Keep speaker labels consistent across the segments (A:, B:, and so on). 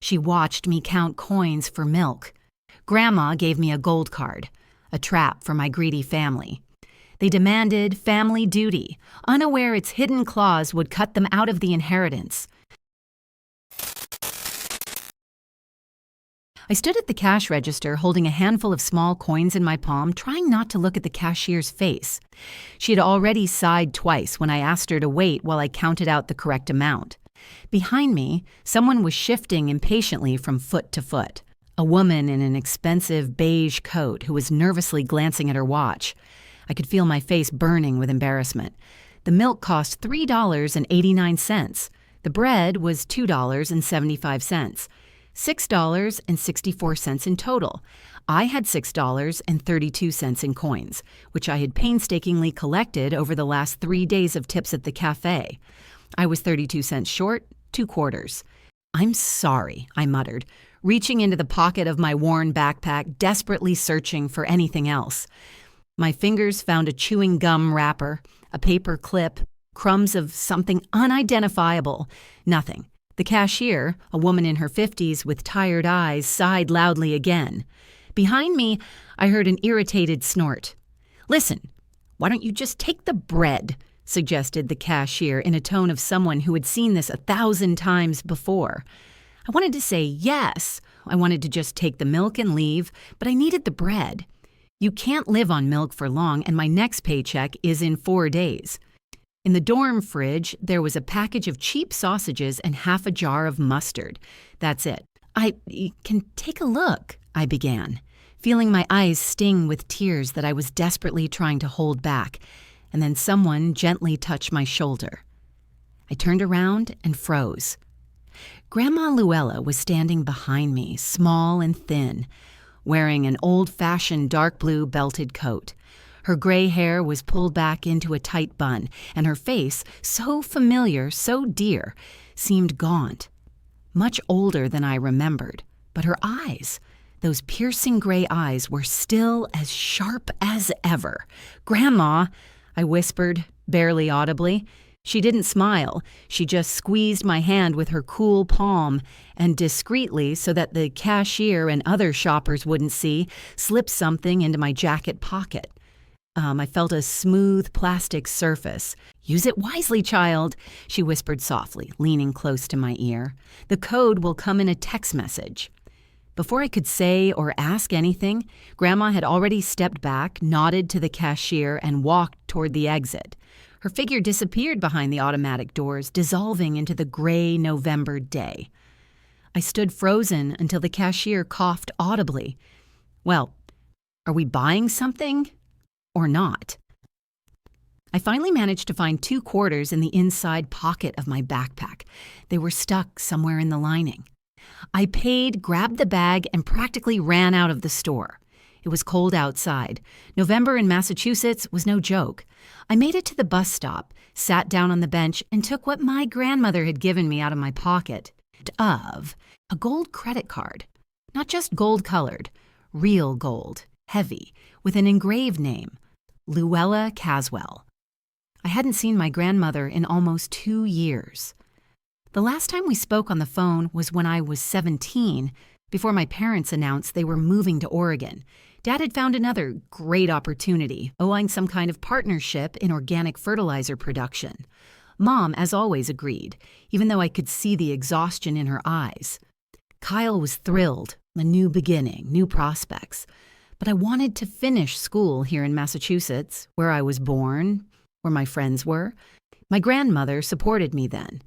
A: She watched me count coins for milk. Grandma gave me a gold card, a trap for my greedy family. They demanded family duty, unaware its hidden clause would cut them out of the inheritance. I stood at the cash register holding a handful of small coins in my palm, trying not to look at the cashier's face. She had already sighed twice when I asked her to wait while I counted out the correct amount. Behind me, someone was shifting impatiently from foot to foot. A woman in an expensive beige coat who was nervously glancing at her watch. I could feel my face burning with embarrassment. The milk cost $3.89. The bread was $2.75. $6.64 in total. I had $6.32 in coins, which I had painstakingly collected over the last 3 days of tips at the cafe. I was 32 cents short, 2 quarters. "I'm sorry," I muttered, reaching into the pocket of my worn backpack, desperately searching for anything else. My fingers found a chewing gum wrapper, a paper clip, crumbs of something unidentifiable. Nothing. The cashier, a woman in her 50s with tired eyes, sighed loudly again. Behind me, I heard an irritated snort. "Listen, why don't you just take the bread?" suggested the cashier in a tone of someone who had seen this 1,000 times before. I wanted to say yes. I wanted to just take the milk and leave, but I needed the bread. You can't live on milk for long, and my next paycheck is in 4 days. In the dorm fridge, there was a package of cheap sausages and half a jar of mustard. That's it. "I can take a look," I began, feeling my eyes sting with tears that I was desperately trying to hold back, and then someone gently touched my shoulder. I turned around and froze. Grandma Luella was standing behind me, small and thin, wearing an old-fashioned dark blue belted coat. Her gray hair was pulled back into a tight bun, and her face, so familiar, so dear, seemed gaunt. Much older than I remembered, but her eyes, those piercing gray eyes, were still as sharp as ever. "Grandma," I whispered, barely audibly. She didn't smile. She just squeezed my hand with her cool palm and discreetly, so that the cashier and other shoppers wouldn't see, slipped something into my jacket pocket. I felt a smooth plastic surface. "Use it wisely, child," she whispered softly, leaning close to my ear. "The code will come in a text message." Before I could say or ask anything, Grandma had already stepped back, nodded to the cashier, and walked toward the exit. Her figure disappeared behind the automatic doors, dissolving into the gray November day. I stood frozen until the cashier coughed audibly. "Well, are we buying something? Or not?" I finally managed to find 2 quarters in the inside pocket of my backpack. They were stuck somewhere in the lining. I paid, grabbed the bag, and practically ran out of the store. It was cold outside. November in Massachusetts was no joke. I made it to the bus stop, sat down on the bench, and took what my grandmother had given me out of my pocket. Of a gold credit card. Not just gold-colored, real gold, heavy, with an engraved name. Luella Caswell. I hadn't seen my grandmother in almost 2 years. The last time we spoke on the phone was when I was 17, before my parents announced they were moving to Oregon. Dad had found another great opportunity, owing some kind of partnership in organic fertilizer production. Mom, as always, agreed, even though I could see the exhaustion in her eyes. Kyle was thrilled, a new beginning, new prospects. But I wanted to finish school here in Massachusetts, where I was born, where my friends were. My grandmother supported me then.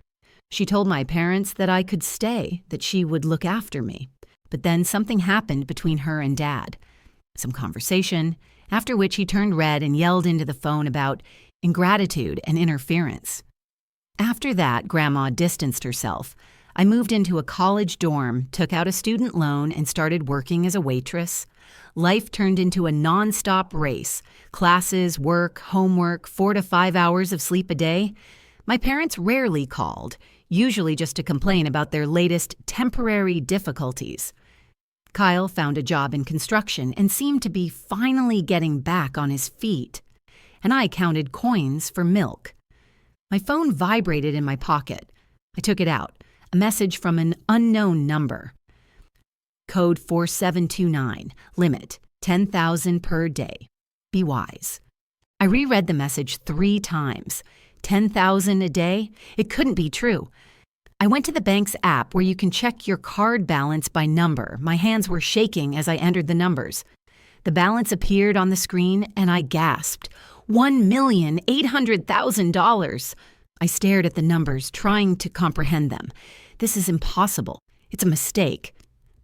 A: She told my parents that I could stay, that she would look after me. But then something happened between her and Dad. Some conversation, after which he turned red and yelled into the phone about ingratitude and interference. After that, Grandma distanced herself. I moved into a college dorm, took out a student loan, and started working as a waitress. Life turned into a nonstop race. Classes, work, homework, 4 to 5 hours of sleep a day. My parents rarely called, usually just to complain about their latest temporary difficulties. Kyle found a job in construction and seemed to be finally getting back on his feet. And I counted coins for milk. My phone vibrated in my pocket. I took it out. A message from an unknown number. Code 4729. Limit 10,000 per day. Be wise. I reread the message 3 times. 10,000 a day? It couldn't be true. I went to the bank's app where you can check your card balance by number. My hands were shaking as I entered the numbers. The balance appeared on the screen and I gasped. $1,800,000. I stared at the numbers, trying to comprehend them. This is impossible. It's a mistake.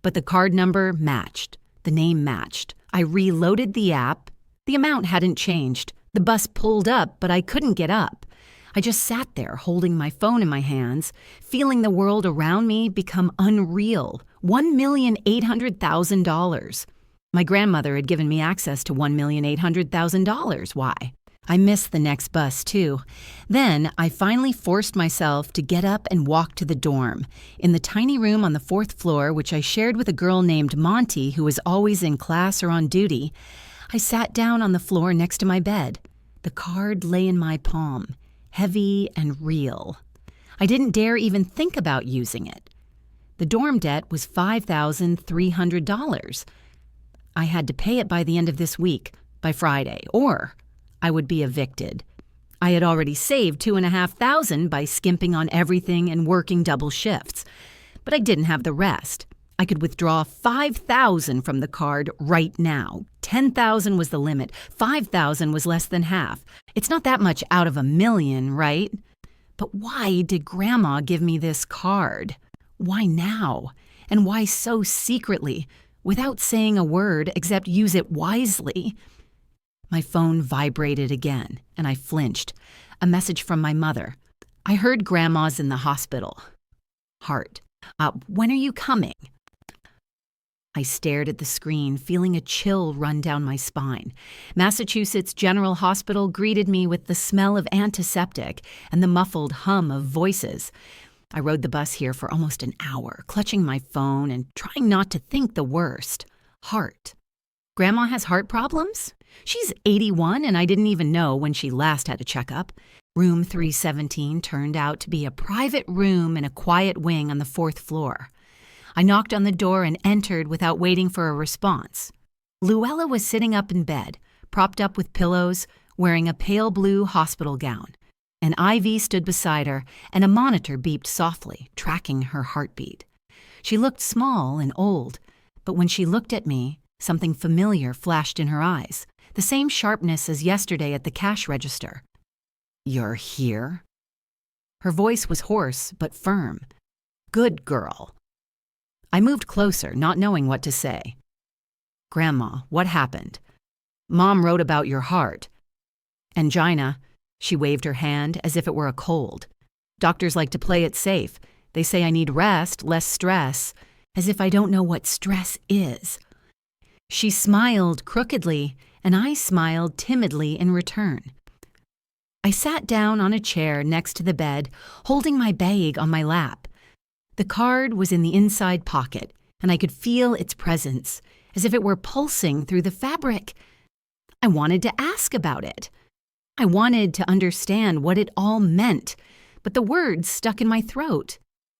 A: But the card number matched. The name matched. I reloaded the app. The amount hadn't changed. The bus pulled up, but I couldn't get up. I just sat there, holding my phone in my hands, feeling the world around me become unreal. $1,800,000. My grandmother had given me access to $1,800,000. Why? I missed the next bus, too. Then I finally forced myself to get up and walk to the dorm. In the tiny room on the 4th floor, which I shared with a girl named Monty, who was always in class or on duty, I sat down on the floor next to my bed. The card lay in my palm, heavy and real. I didn't dare even think about using it. The dorm debt was $5,300. I had to pay it by the end of this week, by Friday, or I would be evicted. I had already saved $2,500 by skimping on everything and working double shifts, but I didn't have the rest. I could withdraw $5,000 from the card right now. $10,000 was the limit. $5,000 was less than half. It's not that much out of $1 million, right? But why did Grandma give me this card? Why now? And why so secretly, without saying a word except use it wisely? My phone vibrated again, and I flinched. A message from my mother. I heard Grandma's in the hospital. Heart. When are you coming? I stared at the screen, feeling a chill run down my spine. Massachusetts General Hospital greeted me with the smell of antiseptic and the muffled hum of voices. I rode the bus here for almost an hour, clutching my phone and trying not to think the worst. Heart. Grandma has heart problems? She's 81 and I didn't even know when she last had a checkup. Room 317 turned out to be a private room in a quiet wing on the 4th floor. I knocked on the door and entered without waiting for a response. Luella was sitting up in bed, propped up with pillows, wearing a pale blue hospital gown. An IV stood beside her, and a monitor beeped softly, tracking her heartbeat. She looked small and old, but when she looked at me, something familiar flashed in her eyes, the same sharpness as yesterday at the cash register. "You're here?" Her voice was hoarse but firm. "Good girl." I moved closer, not knowing what to say. "Grandma, what happened? Mom wrote about your heart." "Angina." She waved her hand as if it were a cold. "Doctors like to play it safe. They say I need rest, less stress, as if I don't know what stress is." She smiled crookedly, and I smiled timidly in return. I sat down on a chair next to the bed, holding my bag on my lap. The card was in the inside pocket, and I could feel its presence, as if it were pulsing through the fabric. I wanted to ask about it. I wanted to understand what it all meant, but the words stuck in my throat.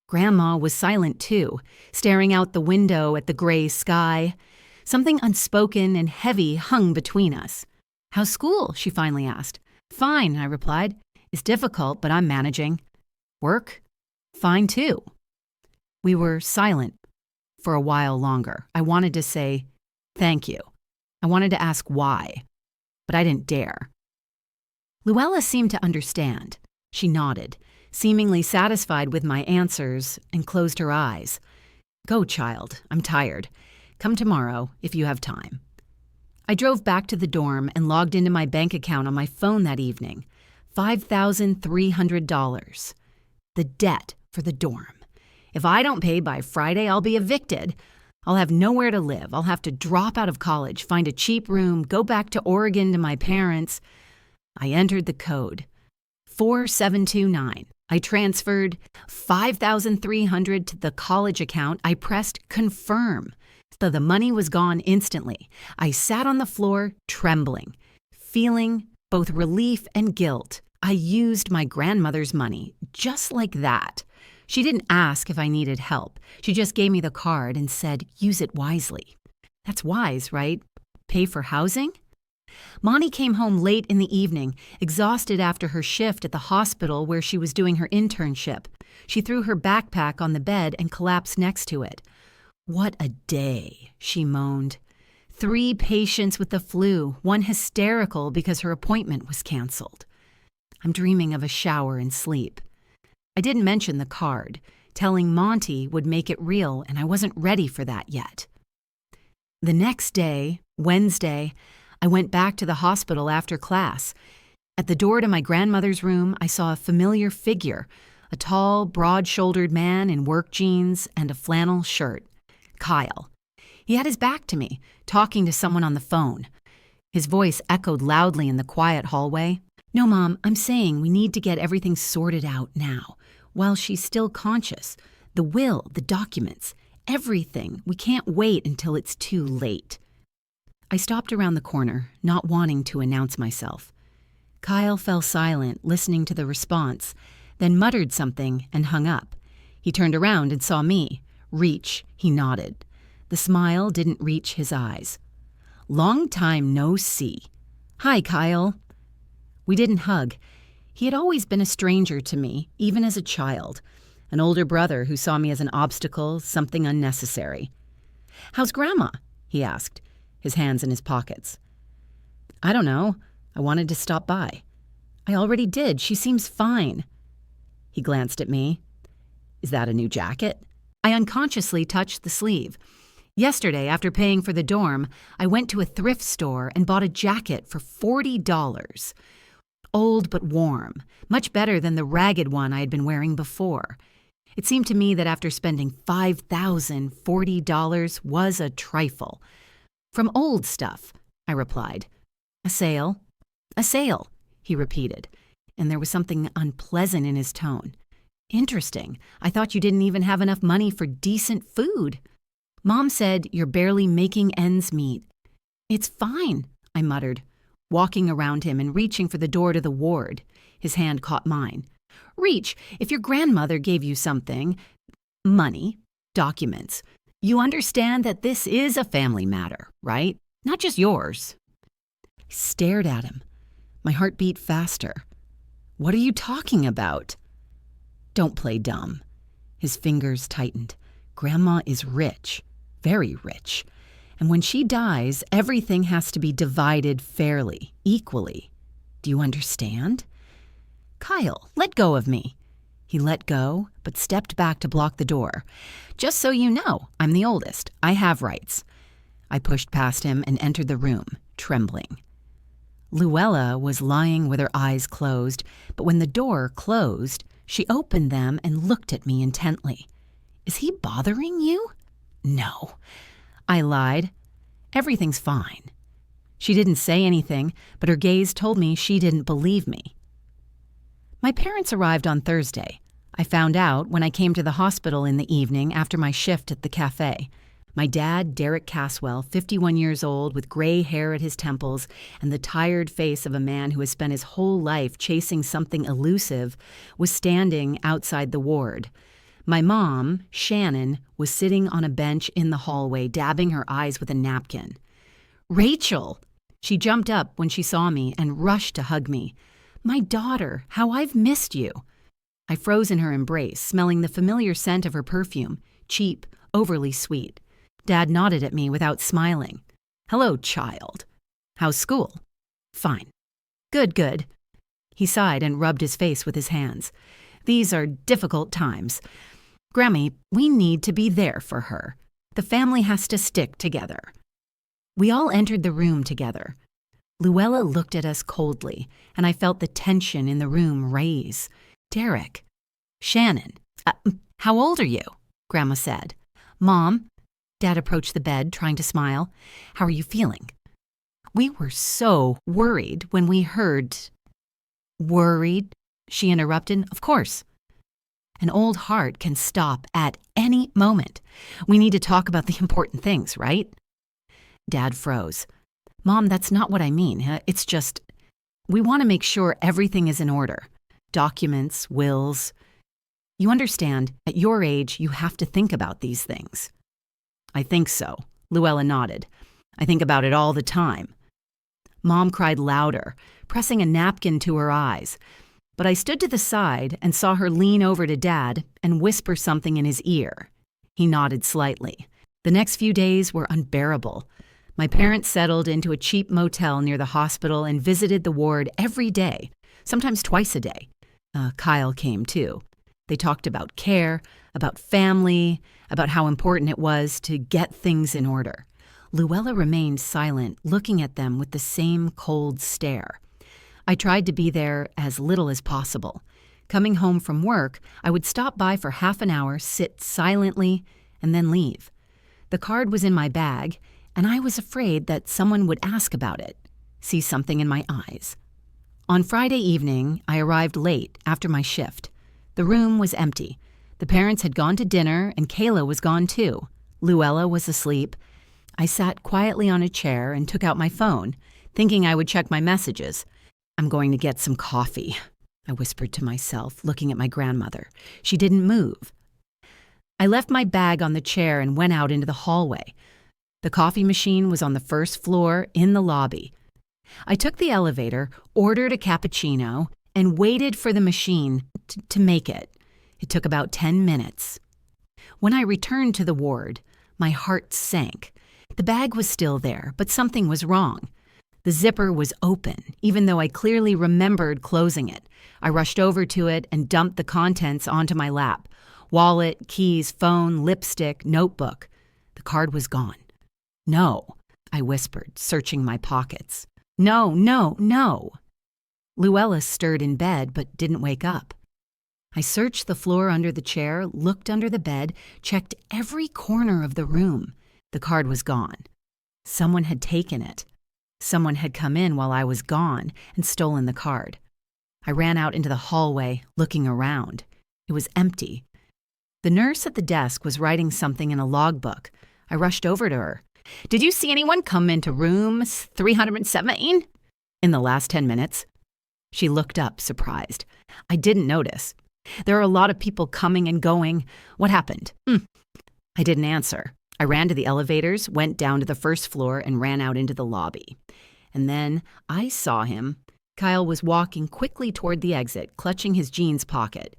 A: Grandma was silent too, staring out the window at the gray sky. Something unspoken and heavy hung between us. "How's school?" she finally asked. "Fine," I replied. "It's difficult, but I'm managing." "Work?" "Fine too." We were silent for a while longer. I wanted to say, "Thank you." I wanted to ask why, but I didn't dare. Luella seemed to understand. She nodded, seemingly satisfied with my answers, and closed her eyes. "Go, child. I'm tired. Come tomorrow if you have time." I drove back to the dorm and logged into my bank account on my phone that evening. $5,300. The debt for the dorm. If I don't pay by Friday, I'll be evicted. I'll have nowhere to live. I'll have to drop out of college, find a cheap room, go back to Oregon to my parents. I entered the code. 4729. I transferred $5,300 to the college account. I pressed confirm. So the money was gone instantly. I sat on the floor, trembling, feeling both relief and guilt. I used my grandmother's money, just like that. She didn't ask if I needed help. She just gave me the card and said, use it wisely. That's wise, right? Pay for housing? Monty came home late in the evening, exhausted after her shift at the hospital where she was doing her internship. She threw her backpack on the bed and collapsed next to it. What a day, she moaned. 3 patients with the flu, one hysterical because her appointment was canceled. I'm dreaming of a shower and sleep. I didn't mention the card. Telling Monty would make it real, and I wasn't ready for that yet. The next day, Wednesday, I went back to the hospital after class. At the door to my grandmother's room, I saw a familiar figure, a tall, broad-shouldered man in work jeans and a flannel shirt. Kyle. He had his back to me, talking to someone on the phone. His voice echoed loudly in the quiet hallway. No, Mom, I'm saying we need to get everything sorted out now, while she's still conscious. The will, the documents, everything. We can't wait until it's too late. I stopped around the corner, not wanting to announce myself. Kyle fell silent, listening to the response, then muttered something and hung up. He turned around and saw me. Reach, he nodded. The smile didn't reach his eyes. Long time no see. Hi, Kyle. We didn't hug. He had always been a stranger to me, even as a child. An older brother who saw me as an obstacle, something unnecessary. How's Grandma? He asked, his hands in his pockets. I don't know. I wanted to stop by. I already did. She seems fine. He glanced at me. Is that a new jacket? I unconsciously touched the sleeve. Yesterday, after paying for the dorm, I went to a thrift store and bought a jacket for $40. Old but warm, much better than the ragged one I had been wearing before. It seemed to me that after spending $5,000, $40 was a trifle. From old stuff, I replied. A sale? A sale, he repeated, and there was something unpleasant in his tone. Interesting. I thought you didn't even have enough money for decent food. Mom said you're barely making ends meet. It's fine, I muttered, walking around him and reaching for the door to the ward. His hand caught mine. Reach, if your grandmother gave you something, money, documents, you understand that this is a family matter, right? Not just yours. I stared at him. My heart beat faster. What are you talking about? Don't play dumb. His fingers tightened. Grandma is rich, very rich. And when she dies, everything has to be divided fairly, equally. Do you understand? Kyle, let go of me. He let go, but stepped back to block the door. Just so you know, I'm the oldest. I have rights. I pushed past him and entered the room, trembling. Luella was lying with her eyes closed, but when the door closed, she opened them and looked at me intently. Is he bothering you? No. I lied. Everything's fine. She didn't say anything, but her gaze told me she didn't believe me. My parents arrived on Thursday. I found out when I came to the hospital in the evening after my shift at the cafe. My dad, Derek Caswell, 51 years old with gray hair at his temples and the tired face of a man who has spent his whole life chasing something elusive, was standing outside the ward. My mom, Shannon, was sitting on a bench in the hallway, dabbing her eyes with a napkin. Rachel! She jumped up when she saw me and rushed to hug me. My daughter, how I've missed you. I froze in her embrace, smelling the familiar scent of her perfume, cheap, overly sweet. Dad nodded at me without smiling. Hello, child. How's school? Fine. Good, good. He sighed and rubbed his face with his hands. These are difficult times. Grammy, we need to be there for her. The family has to stick together. We all entered the room together. Luella looked at us coldly, and I felt the tension in the room raise. Derek. Shannon. How old are you? Grandma said. Mom. Dad approached the bed, trying to smile. How are you feeling? We were so worried when we heard... Worried? She interrupted. Of course. An old heart can stop at any moment. We need to talk about the important things, right? Dad froze. Mom, that's not what I mean. It's just, we want to make sure everything is in order. Documents, wills. You understand, at your age, you have to think about these things. I think so, Luella nodded. I think about it all the time. Mom cried louder, pressing a napkin to her eyes. But I stood to the side and saw her lean over to Dad and whisper something in his ear. He nodded slightly. The next few days were unbearable. My parents settled into a cheap motel near the hospital and visited the ward every day, sometimes twice a day. Kyle came too. They talked about care, about family, about how important it was to get things in order. Luella remained silent, looking at them with the same cold stare. I tried to be there as little as possible. Coming home from work, I would stop by for half an hour, sit silently, and then leave. The card was in my bag, and I was afraid that someone would ask about it, see something in my eyes. On Friday evening, I arrived late after my shift. The room was empty. The parents had gone to dinner, and Kayla was gone too. Luella was asleep. I sat quietly on a chair and took out my phone, thinking I would check my messages. I'm going to get some coffee, I whispered to myself, looking at my grandmother. She didn't move. I left my bag on the chair and went out into the hallway. The coffee machine was on the first floor in the lobby. I took the elevator, ordered a cappuccino, and waited for the machine to make it. It took about 10 minutes. When I returned to the ward, my heart sank. The bag was still there, but something was wrong. The zipper was open, even though I clearly remembered closing it. I rushed over to it and dumped the contents onto my lap. Wallet, keys, phone, lipstick, notebook. The card was gone. No, I whispered, searching my pockets. No, no, no. Luella stirred in bed but didn't wake up. I searched the floor under the chair, looked under the bed, checked every corner of the room. The card was gone. Someone had taken it. Someone had come in while I was gone and stolen the card. I ran out into the hallway, looking around. It was empty. The nurse at the desk was writing something in a logbook. I rushed over to her. Did you see anyone come into room 317 in the last 10 minutes? She looked up, surprised. I didn't notice. There are a lot of people coming and going. What happened? I didn't answer. I ran to the elevators, went down to the first floor, and ran out into the lobby. And then I saw him. Kyle was walking quickly toward the exit, clutching his jeans pocket.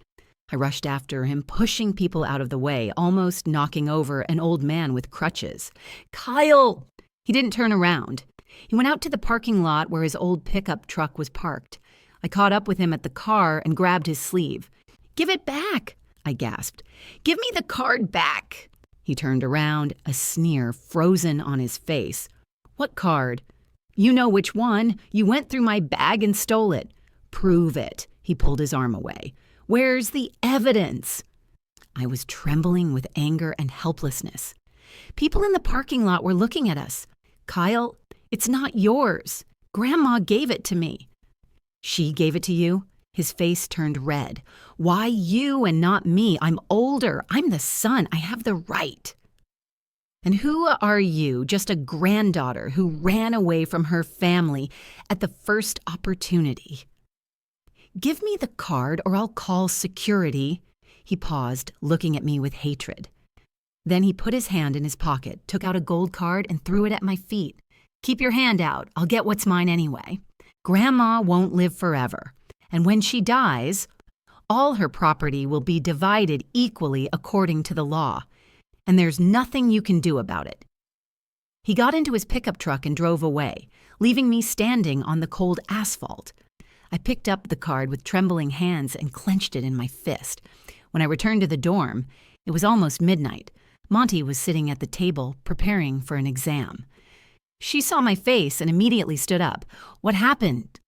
A: I rushed after him, pushing people out of the way, almost knocking over an old man with crutches. Kyle! He didn't turn around. He went out to the parking lot where his old pickup truck was parked. I caught up with him at the car and grabbed his sleeve. Give it back, I gasped. Give me the card back. He turned around, a sneer frozen on his face. What card? You know which one. You went through my bag and stole it. Prove it. He pulled his arm away. Where's the evidence? I was trembling with anger and helplessness. People in the parking lot were looking at us. Kyle, it's not yours. Grandma gave it to me. She gave it to you? His face turned red. Why you and not me? I'm older. I'm the son. I have the right. And who are you, just a granddaughter who ran away from her family at the first opportunity? Give me the card or I'll call security. He paused, looking at me with hatred. Then he put his hand in his pocket, took out a gold card and threw it at my feet. Keep your hand out. I'll get what's mine anyway. Grandma won't live forever. And when she dies, all her property will be divided equally according to the law. And there's nothing you can do about it. He got into his pickup truck and drove away, leaving me standing on the cold asphalt. I picked up the card with trembling hands and clenched it in my fist. When I returned to the dorm, it was almost midnight. Monty was sitting at the table preparing for an exam. She saw my face and immediately stood up. What happened?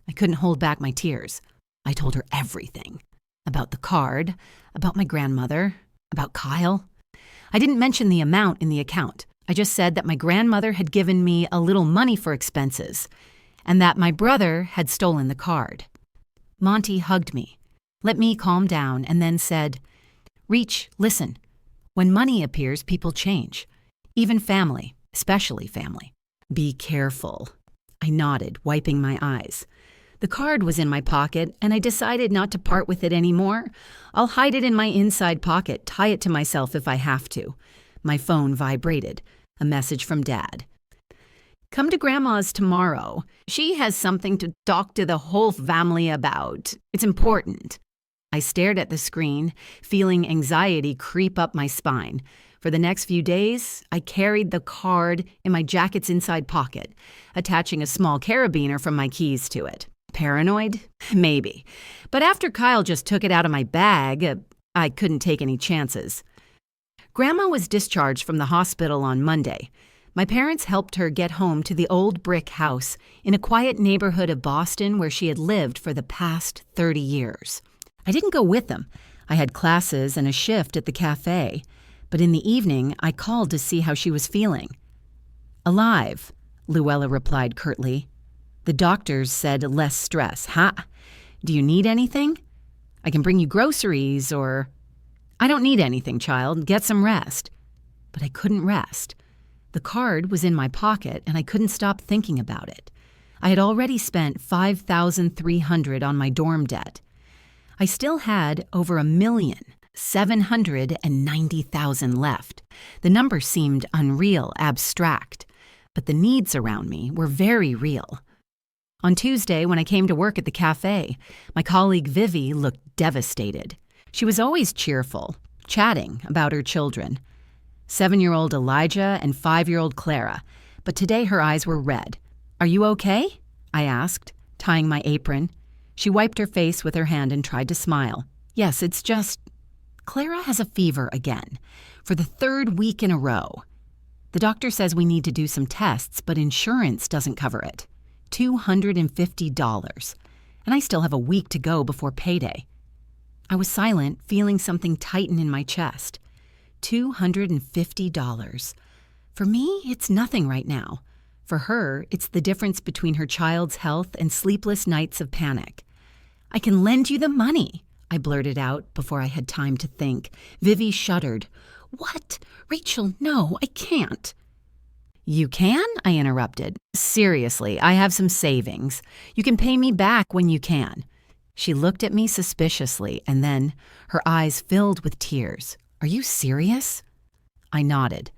A: I couldn't hold back my tears. I told her everything. About the card, about my grandmother, about Kyle. I didn't mention the amount in the account. I just said that my grandmother had given me a little money for expenses and that my brother had stolen the card. Monty hugged me, let me calm down, and then said, Reach, listen. When money appears, people change. Even family, especially family. Be careful. I nodded, wiping my eyes. The card was in my pocket, and I decided not to part with it anymore. I'll hide it in my inside pocket, tie it to myself if I have to. My phone vibrated. A message from Dad. Come to Grandma's tomorrow. She has something to talk to the whole family about. It's important. I stared at the screen, feeling anxiety creep up my spine. For the next few days, I carried the card in my jacket's inside pocket, attaching a small carabiner from my keys to it. Paranoid? Maybe. But after Kyle just took it out of my bag, I couldn't take any chances. Grandma was discharged from the hospital on Monday. My parents helped her get home to the old brick house in a quiet neighborhood of Boston where she had lived for the past 30 years. I didn't go with them. I had classes and a shift at the cafe. But in the evening, I called to see how she was feeling. Alive, Luella replied curtly. The doctors said less stress. Ha! Do you need anything? I can bring you groceries or... I don't need anything, child. Get some rest. But I couldn't rest. The card was in my pocket, and I couldn't stop thinking about it. I had already spent $5,300 on my dorm debt. I still had over $1,790,000 left. The number seemed unreal, abstract, but the needs around me were very real. On Tuesday, when I came to work at the cafe, my colleague Vivi looked devastated. She was always cheerful, chatting about her children. 7-year-old Elijah and 5-year-old Clara, but today her eyes were red. Are you okay? I asked, tying my apron. She wiped her face with her hand and tried to smile. Yes, it's just... Clara has a fever again, for the 3rd week in a row. The doctor says we need to do some tests, but insurance doesn't cover it. $250. And I still have a week to go before payday. I was silent, feeling something tighten in my chest. $250. For me, it's nothing right now. For her, it's the difference between her child's health and sleepless nights of panic. I can lend you the money, I blurted out before I had time to think. Vivi shuddered. What? Rachel, no, I can't. You can? I interrupted. Seriously, I have some savings. You can pay me back when you can. She looked at me suspiciously, and then her eyes filled with tears. Are you serious? I nodded.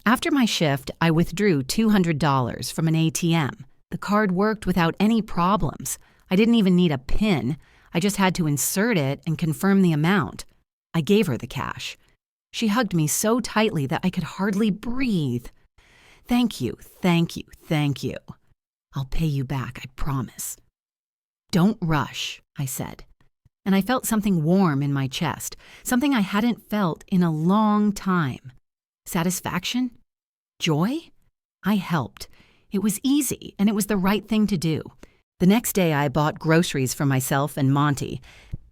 A: After my shift, I withdrew $200 from an ATM. The card worked without any problems. I didn't even need a PIN. I just had to insert it and confirm the amount. I gave her the cash. She hugged me so tightly that I could hardly breathe. Thank you, thank you, thank you. I'll pay you back, I promise. Don't rush, I said. And I felt something warm in my chest, something I hadn't felt in a long time. Satisfaction? Joy? I helped. It was easy, and it was the right thing to do. The next day, I bought groceries for myself and Monty.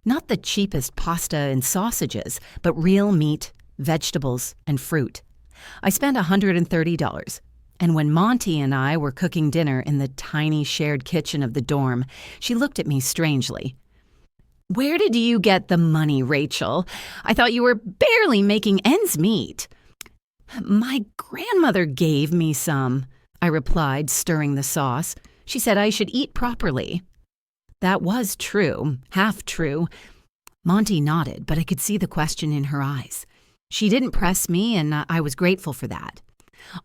A: Not the cheapest pasta and sausages, but real meat, vegetables, and fruit. I spent $130. And when Monty and I were cooking dinner in the tiny shared kitchen of the dorm, she looked at me strangely. Where did you get the money, Rachel? I thought you were barely making ends meet. My grandmother gave me some, I replied, stirring the sauce. She said I should eat properly. That was true, half true. Monty nodded, but I could see the question in her eyes. She didn't press me, and I was grateful for that.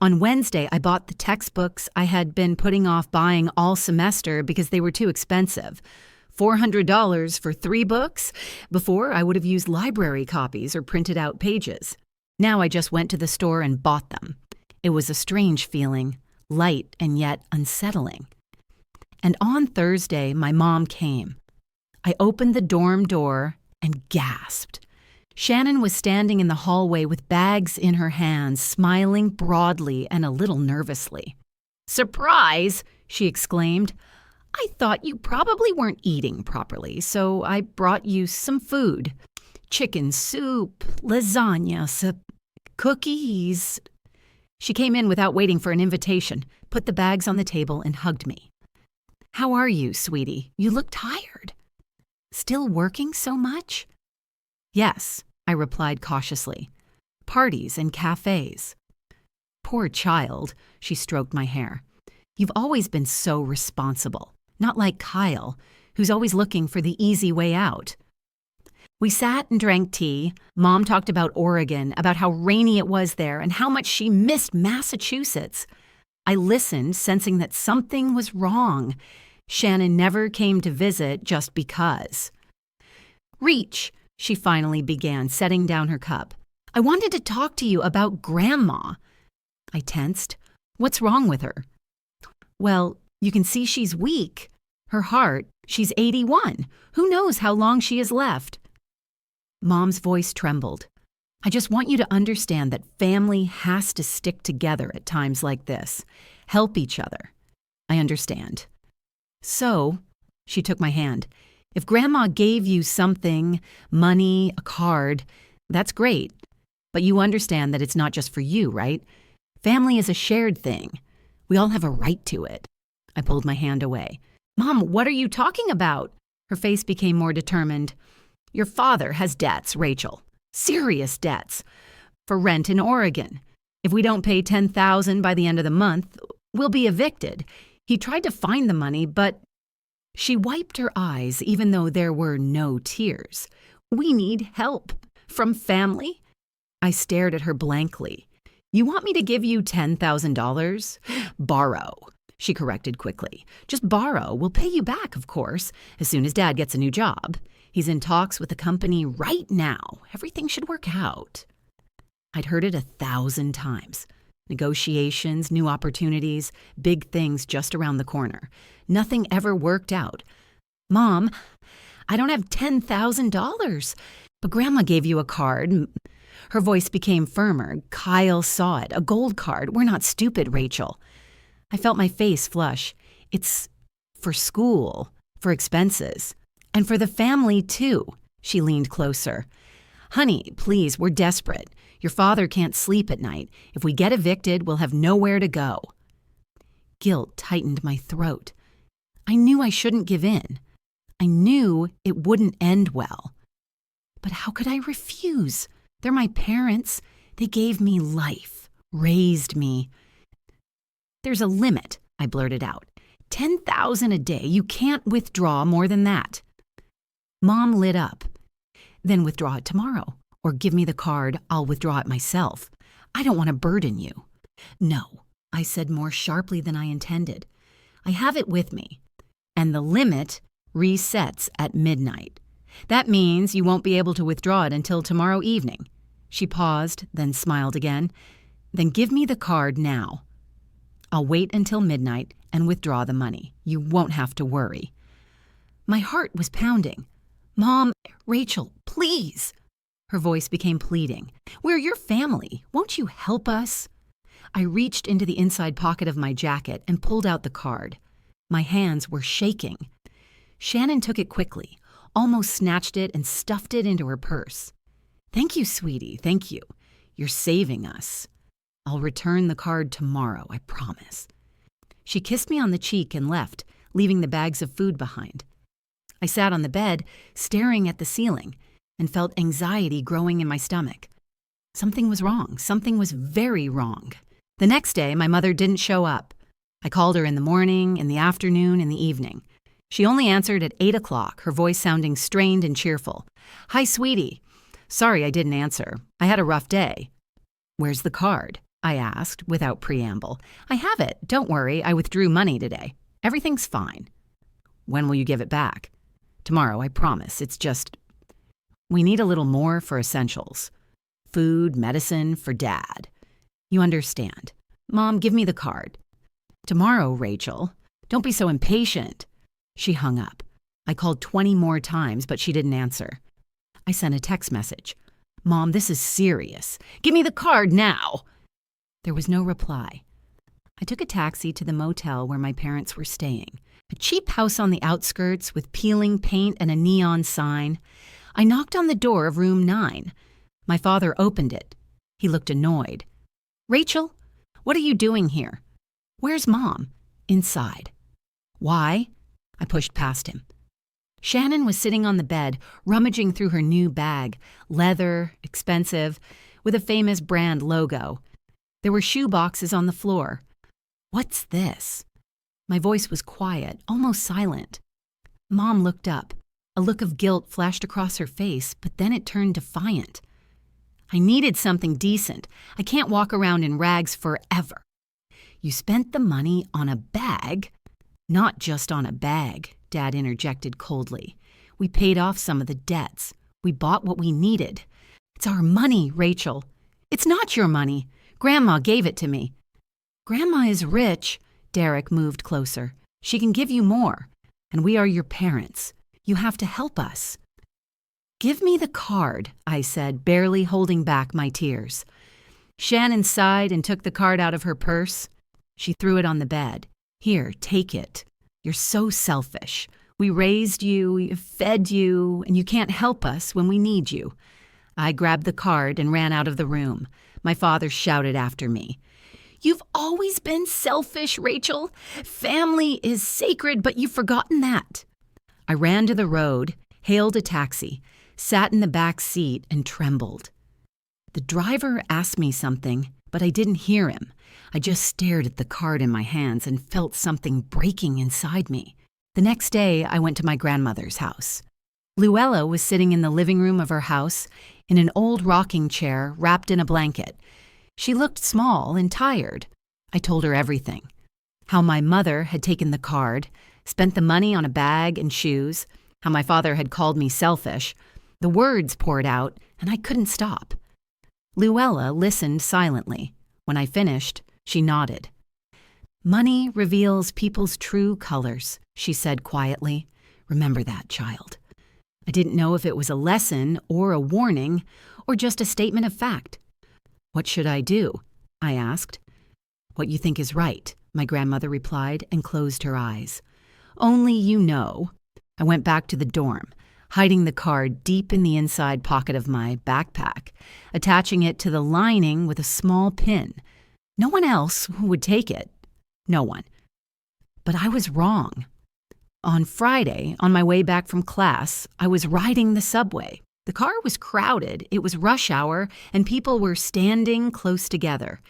A: On Wednesday, I bought the textbooks I had been putting off buying all semester because they were too expensive. $400 for 3 books? Before, I would have used library copies or printed out pages. Now I just went to the store and bought them. It was a strange feeling, light and yet unsettling. And on Thursday, my mom came. I opened the dorm door and gasped. Shannon was standing in the hallway with bags in her hands, smiling broadly and a little nervously. "Surprise!" she exclaimed. "I thought you probably weren't eating properly, so I brought you some food. Chicken soup, lasagna, cookies." She came in without waiting for an invitation, put the bags on the table, and hugged me. "How are you, sweetie? You look tired." "Still working so much?" "Yes," I replied cautiously. "Parties and cafes." "Poor child," she stroked my hair. "You've always been so responsible. not like Kyle, who's always looking for the easy way out. We sat and drank tea. Mom talked about Oregon, about how rainy it was there and how much she missed Massachusetts. I listened, sensing that something was wrong. Shannon never came to visit just because. "Reach," she finally began, setting down her cup. "I wanted to talk to you about Grandma." I tensed. "What's wrong with her?" "Well, you can see she's weak. Her heart, she's 81. Who knows how long she has left?" Mom's voice trembled. "I just want you to understand that family has to stick together at times like this. Help each other." "I understand." "So," she took my hand, "if Grandma gave you something, money, a card, that's great. But you understand that it's not just for you, right? Family is a shared thing. We all have a right to it." I pulled my hand away. "Mom, what are you talking about?" Her face became more determined. "Your father has debts, Rachel. Serious debts. For rent in Oregon. If we don't pay $10,000 by the end of the month, we'll be evicted. He tried to find the money, but..." She wiped her eyes, even though there were no tears. "We need help. From family?" I stared at her blankly. "You want me to give you $10,000? Borrow," she corrected quickly. "Just borrow. We'll pay you back, of course, as soon as Dad gets a new job. He's in talks with the company right now. Everything should work out." I'd heard it 1,000 times. Negotiations, new opportunities, big things just around the corner. Nothing ever worked out. "Mom, I don't have $10,000. But Grandma gave you a card." Her voice became firmer. "Kyle saw it. A gold card. We're not stupid, Rachel." I felt my face flush. "It's for school, for expenses. And for the family, too." She leaned closer. "Honey, please, we're desperate. Your father can't sleep at night. If we get evicted, we'll have nowhere to go." Guilt tightened my throat. I knew I shouldn't give in. I knew it wouldn't end well. But how could I refuse? They're my parents. They gave me life, raised me. "There's a limit," I blurted out. $10,000 a day. You can't withdraw more than that." Mom lit up. "Then withdraw it tomorrow. Or give me the card, I'll withdraw it myself. I don't want to burden you." "No," I said more sharply than I intended. "I have it with me. And the limit resets at midnight. That means you won't be able to withdraw it until tomorrow evening." She paused, then smiled again. "Then give me the card now. I'll wait until midnight and withdraw the money. You won't have to worry." My heart was pounding. "Mom, Rachel, please." Her voice became pleading. "We're your family. Won't you help us?" I reached into the inside pocket of my jacket and pulled out the card. My hands were shaking. Shannon took it quickly, almost snatched it and stuffed it into her purse. "Thank you, sweetie, thank you. You're saving us. I'll return the card tomorrow, I promise." She kissed me on the cheek and left, leaving the bags of food behind. I sat on the bed, staring at the ceiling, and felt anxiety growing in my stomach. Something was wrong. Something was very wrong. The next day, my mother didn't show up. I called her in the morning, in the afternoon, in the evening. She only answered at 8 o'clock, her voice sounding strained and cheerful. "Hi, sweetie. Sorry I didn't answer. I had a rough day." "Where's the card?" I asked, without preamble. "I have it. Don't worry. I withdrew money today. Everything's fine." "When will you give it back?" "Tomorrow, I promise. It's just... we need a little more for essentials. Food, medicine, for Dad. You understand. Mom, give me the card." "Tomorrow, Rachel. Don't be so impatient." She hung up. I called 20 more times, but she didn't answer. I sent a text message. "Mom, this is serious. Give me the card now." There was no reply. I took a taxi to the motel where my parents were staying, a cheap house on the outskirts with peeling paint and a neon sign. I knocked on the door of room 9. My father opened it. He looked annoyed. "Rachel, what are you doing here?" "Where's Mom?" "Inside." "Why?" I pushed past him. Shannon was sitting on the bed, rummaging through her new bag, leather, expensive, with a famous brand logo. There were shoe boxes on the floor. "What's this?" My voice was quiet, almost silent. Mom looked up. A look of guilt flashed across her face, but then it turned defiant. I needed something decent. I can't walk around in rags forever. You spent the money on a bag? Not just on a bag, Dad interjected coldly. We paid off some of the debts. We bought what we needed. It's our money, Rachel. It's not your money. Grandma gave it to me. Grandma is rich. Derek moved closer. She can give you more. And we are your parents. You have to help us. Give me the card, I said, barely holding back my tears. Shannon sighed and took the card out of her purse. She threw it on the bed. Here, take it. You're so selfish. We raised you, we fed you, and you can't help us when we need you. I grabbed the card and ran out of the room. My father shouted after me. You've always been selfish, Rachel. Family is sacred, but you've forgotten that. I ran to the road, hailed a taxi, sat in the back seat, and trembled. The driver asked me something, but I didn't hear him. I just stared at the card in my hands and felt something breaking inside me. The next day, I went to my grandmother's house. Luella was sitting in the living room of her house in an old rocking chair wrapped in a blanket. She looked small and tired. I told her everything. How my mother had taken the card, spent the money on a bag and shoes, how my father had called me selfish. The words poured out, and I couldn't stop. Luella listened silently. When I finished, she nodded. Money reveals people's true colors, she said quietly. Remember that, child. I didn't know if it was a lesson or a warning or just a statement of fact. What should I do? I asked. What you think is right, my grandmother replied and closed her eyes. Only you know. I went back to the dorm, hiding the card deep in the inside pocket of my backpack, attaching it to the lining with a small pin. No one else would take it. No one. But I was wrong. On Friday, on my way back from class, I was riding the subway. The car was crowded, it was rush hour, and people were standing close together.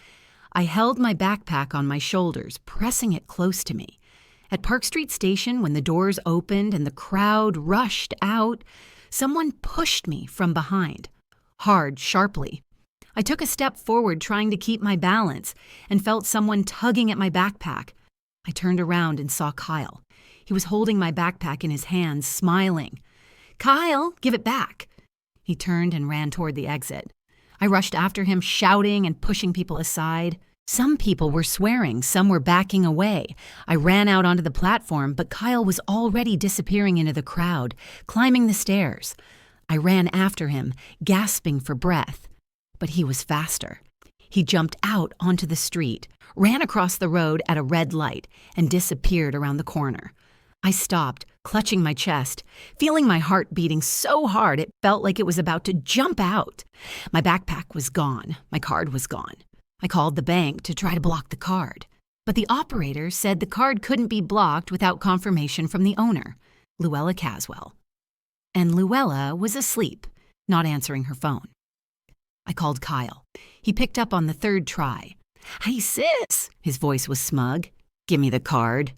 A: I held my backpack on my shoulders, pressing it close to me. At Park Street Station, when the doors opened and the crowd rushed out, someone pushed me from behind, hard, sharply. I took a step forward, trying to keep my balance, and felt someone tugging at my backpack. I turned around and saw Kyle. He was holding my backpack in his hands, smiling. Kyle, give it back. He turned and ran toward the exit. I rushed after him, shouting and pushing people aside. Some people were swearing, some were backing away. I ran out onto the platform, but Kyle was already disappearing into the crowd, climbing the stairs. I ran after him, gasping for breath. But he was faster. He jumped out onto the street, ran across the road at a red light, and disappeared around the corner. I stopped, clutching my chest, feeling my heart beating so hard it felt like it was about to jump out. My backpack was gone. My card was gone. I called the bank to try to block the card, but the operator said the card couldn't be blocked without confirmation from the owner, Luella Caswell. And Luella was asleep, not answering her phone. I called Kyle. He picked up on the third try. Hey, sis, his voice was smug. Give me the card.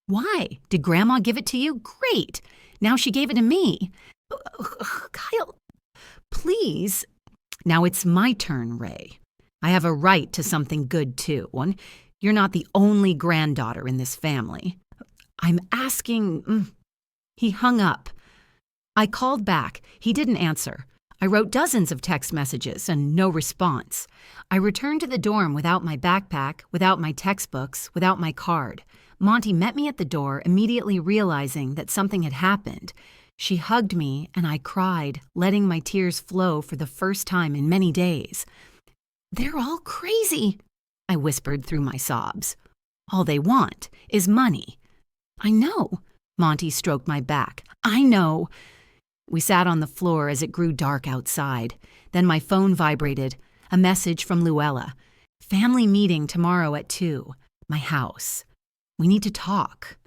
A: Why? Did Grandma give it to you? Great. Now she gave it to me. Kyle, please. Now it's my turn, Ray. I have a right to something good, too. You're not the only granddaughter in this family. I'm asking... He hung up. I called back. He didn't answer. I wrote dozens of text messages and no response. I returned to the dorm without my backpack, without my textbooks, without my card. Monty met me at the door, immediately realizing that something had happened. She hugged me and I cried, letting my tears flow for the first time in many days. They're all crazy, I whispered through my sobs. All they want is money. I know. Monty stroked my back. I know. We sat on the floor as it grew dark outside. Then my phone vibrated. A message from Luella. Family meeting tomorrow at 2. My house. We need to talk.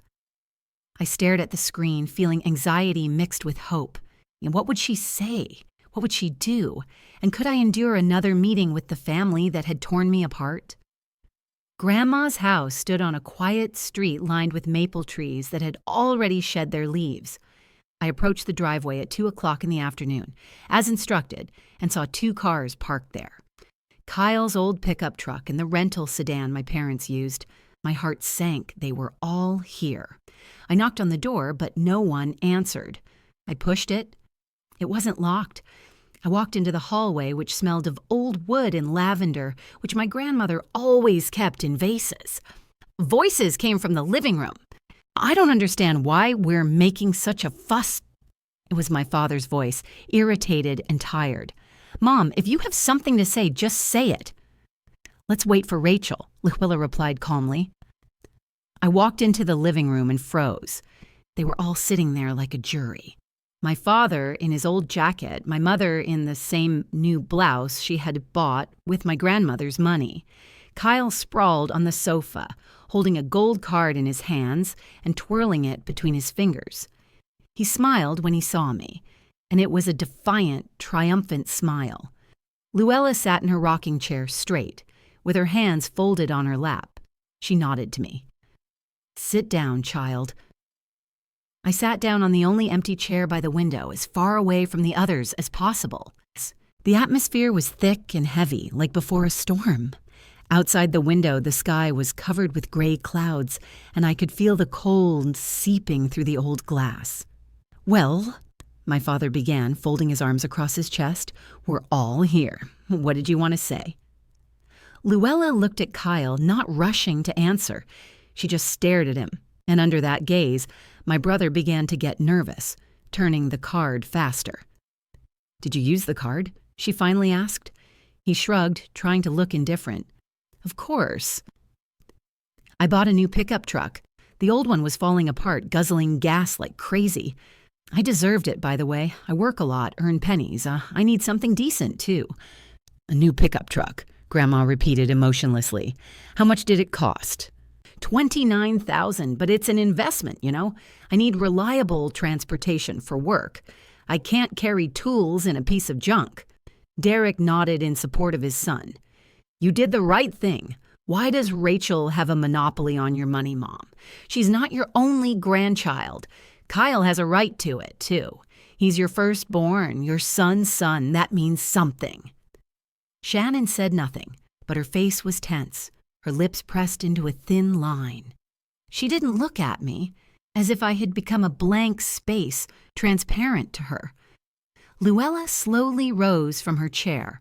A: I stared at the screen, feeling anxiety mixed with hope. What would she say? What would she do? And could I endure another meeting with the family that had torn me apart? Grandma's house stood on a quiet street lined with maple trees that had already shed their leaves. I approached the driveway at 2 o'clock in the afternoon, as instructed, and saw 2 cars parked there. Kyle's old pickup truck and the rental sedan my parents used. My heart sank. They were all here. I knocked on the door, but no one answered. I pushed it. It wasn't locked. I walked into the hallway, which smelled of old wood and lavender, which my grandmother always kept in vases. Voices came from the living room. I don't understand why we're making such a fuss. It was my father's voice, irritated and tired. Mom, if you have something to say, just say it. Let's wait for Rachel, Luella replied calmly. I walked into the living room and froze. They were all sitting there like a jury. My father in his old jacket, my mother in the same new blouse she had bought with my grandmother's money. Kyle sprawled on the sofa, holding a gold card in his hands and twirling it between his fingers. He smiled when he saw me, and it was a defiant, triumphant smile. Luella sat in her rocking chair straight, with her hands folded on her lap. She nodded to me. Sit down, child. I sat down on the only empty chair by the window, as far away from the others as possible. The atmosphere was thick and heavy, like before a storm. Outside the window, the sky was covered with gray clouds, and I could feel the cold seeping through the old glass. Well, my father began, folding his arms across his chest, we're all here. What did you want to say? Luella looked at Kyle, not rushing to answer. She just stared at him, and under that gaze, my brother began to get nervous, turning the card faster. Did you use the card? She finally asked. He shrugged, trying to look indifferent. Of course. I bought a new pickup truck. The old one was falling apart, guzzling gas like crazy. I deserved it, by the way. I work a lot, earn pennies. I need something decent, too. A new pickup truck, Grandma repeated emotionlessly. How much did it cost? $29,000, but it's an investment, you know. I need reliable transportation for work. I can't carry tools in a piece of junk. Derek nodded in support of his son. You did the right thing. Why does Rachel have a monopoly on your money, Mom? She's not your only grandchild. Kyle has a right to it, too. He's your firstborn, your son's son. That means something. Shannon said nothing, but her face was tense, her lips pressed into a thin line. She didn't look at me, as if I had become a blank space, transparent to her. Luella slowly rose from her chair.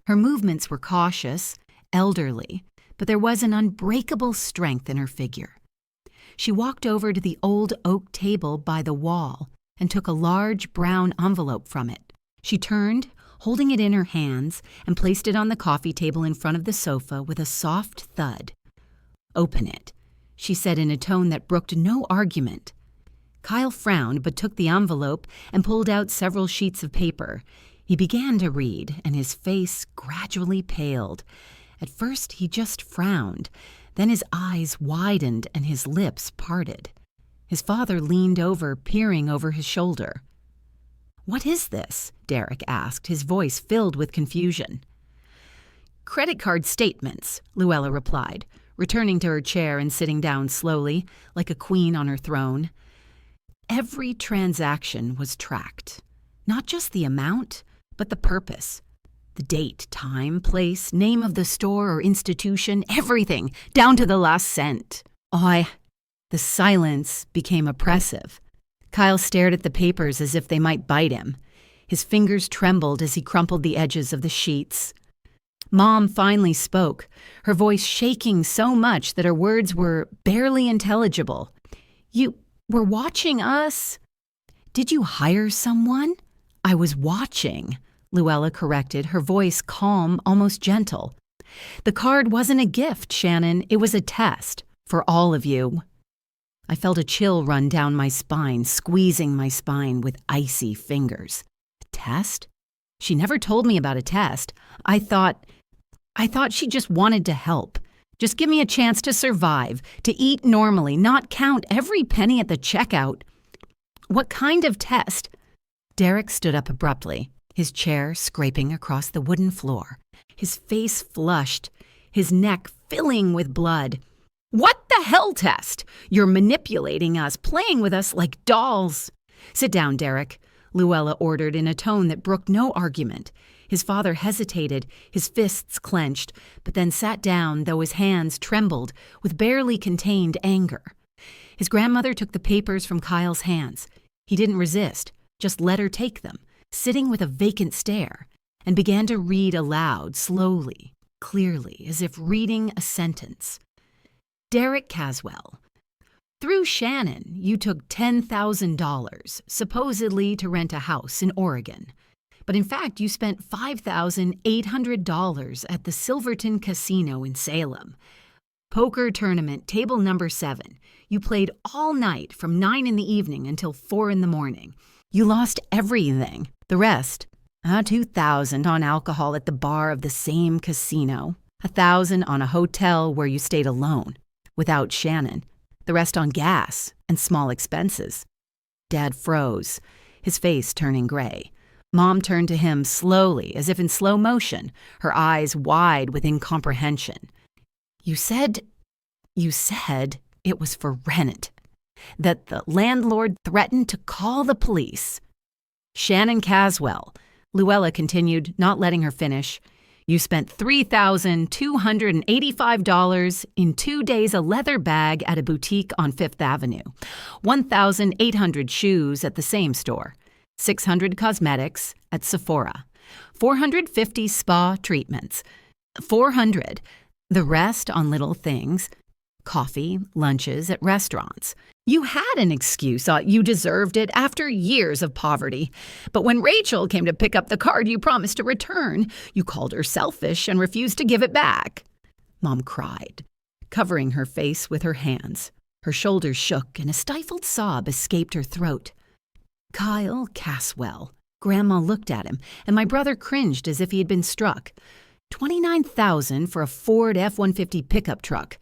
A: Her movements were cautious, elderly, but there was an unbreakable strength in her figure. She walked over to the old oak table by the wall and took a large brown envelope from it. She turned, holding it in her hands, and placed it on the coffee table in front of the sofa with a soft thud. Open it, she said in a tone that brooked no argument. Kyle frowned but took the envelope and pulled out several sheets of paper. He began to read, and his face gradually paled. At first he just frowned, then his eyes widened and his lips parted. His father leaned over, peering over his shoulder. What is this? Derek asked, his voice filled with confusion. Credit card statements, Luella replied, returning to her chair and sitting down slowly, like a queen on her throne. Every transaction was tracked. Not just the amount, but the purpose. The date, time, place, name of the store or institution, everything, down to the last cent. The silence became oppressive. Kyle stared at the papers as if they might bite him. His fingers trembled as he crumpled the edges of the sheets. Mom finally spoke, her voice shaking so much that her words were barely intelligible. You were watching us? Did you hire someone? I was watching, Luella corrected, her voice calm, almost gentle. The card wasn't a gift, Shannon. It was a test for all of you. I felt a chill run down my spine, squeezing my spine with icy fingers. A test? She never told me about a test. I thought she just wanted to help. Just give me a chance to survive, to eat normally, not count every penny at the checkout. What kind of test? Derek stood up abruptly, his chair scraping across the wooden floor. His face flushed. his neck filling with blood. "What the hell, Test? You're manipulating us, playing with us like dolls." "Sit down, Derek," Luella ordered in a tone that brooked no argument. His father hesitated, his fists clenched, but then sat down, though his hands trembled with barely contained anger. His grandmother took the papers from Kyle's hands. He didn't resist, just let her take them, sitting with a vacant stare, and began to read aloud, slowly, clearly, as if reading a sentence. "Derek Caswell, through Shannon, you took $10,000, supposedly to rent a house in Oregon. But in fact, you spent $5,800 at the Silverton Casino in Salem. Poker tournament, table number 7. You played all night from 9 in the evening until 4 in the morning. You lost everything. The rest, $2,000 on alcohol at the bar of the same casino, $1,000 on a hotel where you stayed alone, without Shannon, the rest on gas and small expenses." Dad froze, his face turning gray. Mom turned to him slowly, as if in slow motion, her eyes wide with incomprehension. You said it was for rent. That the landlord threatened to call the police." "Shannon Caswell," Luella continued, not letting her finish. "You spent $3,285 in 2 days a leather bag at a boutique on Fifth Avenue, 1,800 shoes at the same store, 600 cosmetics at Sephora, 450 spa treatments, 400, the rest on little things, coffee, lunches at restaurants. You had an excuse, you deserved it after years of poverty. But when Rachel came to pick up the card you promised to return, you called her selfish and refused to give it back." Mom cried, covering her face with her hands. Her shoulders shook and a stifled sob escaped her throat. "Kyle Caswell." Grandma looked at him, and my brother cringed as if he had been struck. $29,000 for a Ford F-150 pickup truck.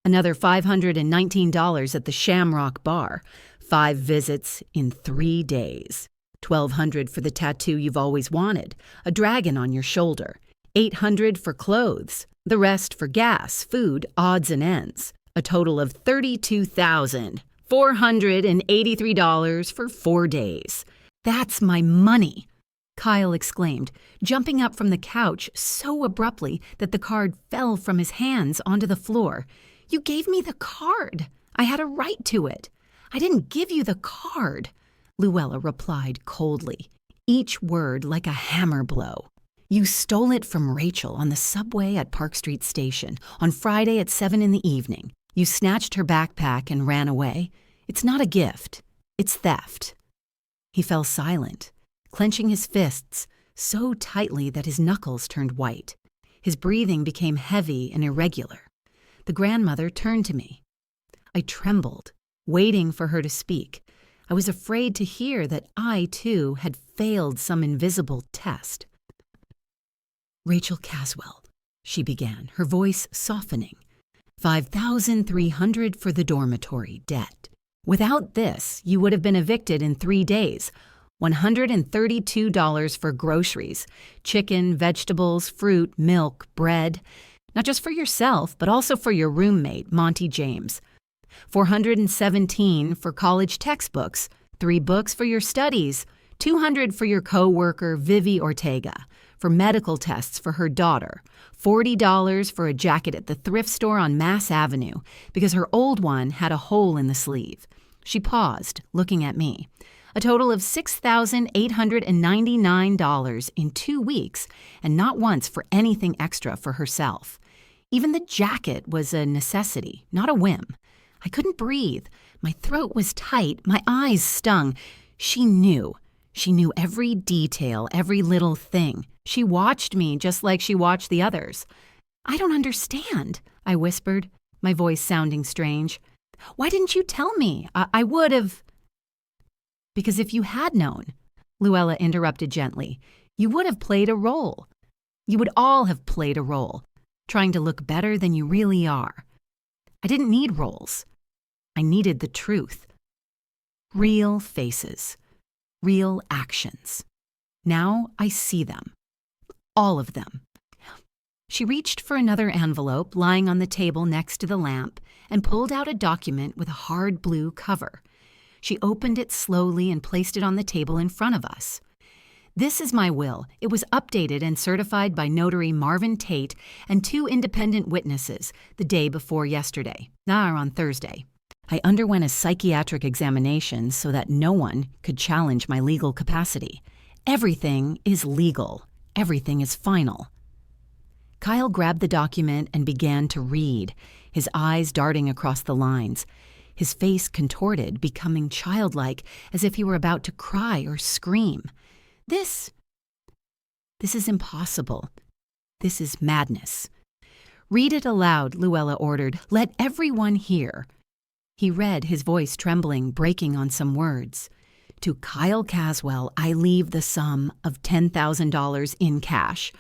A: Another $519 at the Shamrock Bar. 5 visits in 3 days. $1,200 for the tattoo you've always wanted, a dragon on your shoulder. $800 for clothes. The rest for gas, food, odds and ends. A total of $32,483 for 4 days. "That's my money," Kyle exclaimed, jumping up from the couch so abruptly that the card fell from his hands onto the floor. "You gave me the card. I had a right to it." "I didn't give you the card," Luella replied coldly, each word like a hammer blow. "You stole it from Rachel on the subway at Park Street Station on Friday at 7 in the evening. You snatched her backpack and ran away. It's not a gift. It's theft." He fell silent, clenching his fists so tightly that his knuckles turned white. His breathing became heavy and irregular. The grandmother turned to me. I trembled, waiting for her to speak. I was afraid to hear that I, too, had failed some invisible test. "Rachel Caswell," she began, her voice softening. $5,300 for the dormitory debt. Without this, you would have been evicted in 3 days. $132 for groceries, chicken, vegetables, fruit, milk, bread. Not just for yourself, but also for your roommate, Monty James. $417 for college textbooks, 3 books for your studies, $200 for your co-worker, Vivi Ortega, for medical tests for her daughter, $40 for a jacket at the thrift store on Mass Avenue because her old one had a hole in the sleeve. She paused, looking at me. A total of $6,899 in 2 weeks, and not once for anything extra for herself. Even the jacket was a necessity, not a whim. I couldn't breathe. My throat was tight. My eyes stung. She knew. She knew every detail, every little thing. She watched me just like she watched the others. "I don't understand," I whispered, my voice sounding strange. "Why didn't you tell me? I would have—" "Because if you had known," Luella interrupted gently, "you would have played a role. You would all have played a role, trying to look better than you really are. I didn't need roles. I needed the truth. Real faces. Real actions. Now I see them. All of them. She reached for another envelope lying on the table next to the lamp and pulled out a document with a hard blue cover. She opened it slowly and placed it on the table in front of us. This is my will. It was updated and certified by notary Marvin Tate and 2 independent witnesses the day before yesterday, on Thursday. I underwent a psychiatric examination so that no one could challenge my legal capacity. Everything is legal. Everything is final. Kyle grabbed the document and began to read, his eyes darting across the lines. His face contorted, becoming childlike, as if he were about to cry or scream. This is impossible. This is madness. Read it aloud, Luella ordered. Let everyone hear. He read, his voice trembling, breaking on some words. To Kyle Caswell, I leave the sum of $10,000 in cash.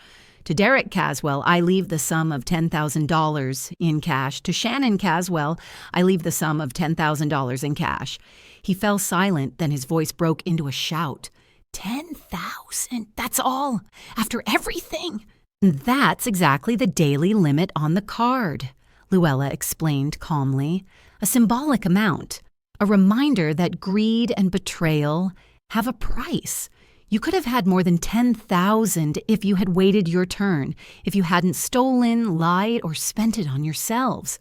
A: To Derek Caswell, I leave the sum of $10,000 in cash. To Shannon Caswell, I leave the sum of $10,000 in cash. He fell silent, then his voice broke into a shout. 10,000? That's all? After everything? That's exactly the daily limit on the card, Luella explained calmly. A symbolic amount. A reminder that greed and betrayal have a price. You could have had more than 10,000 if you had waited your turn, if you hadn't stolen, lied, or spent it on yourselves.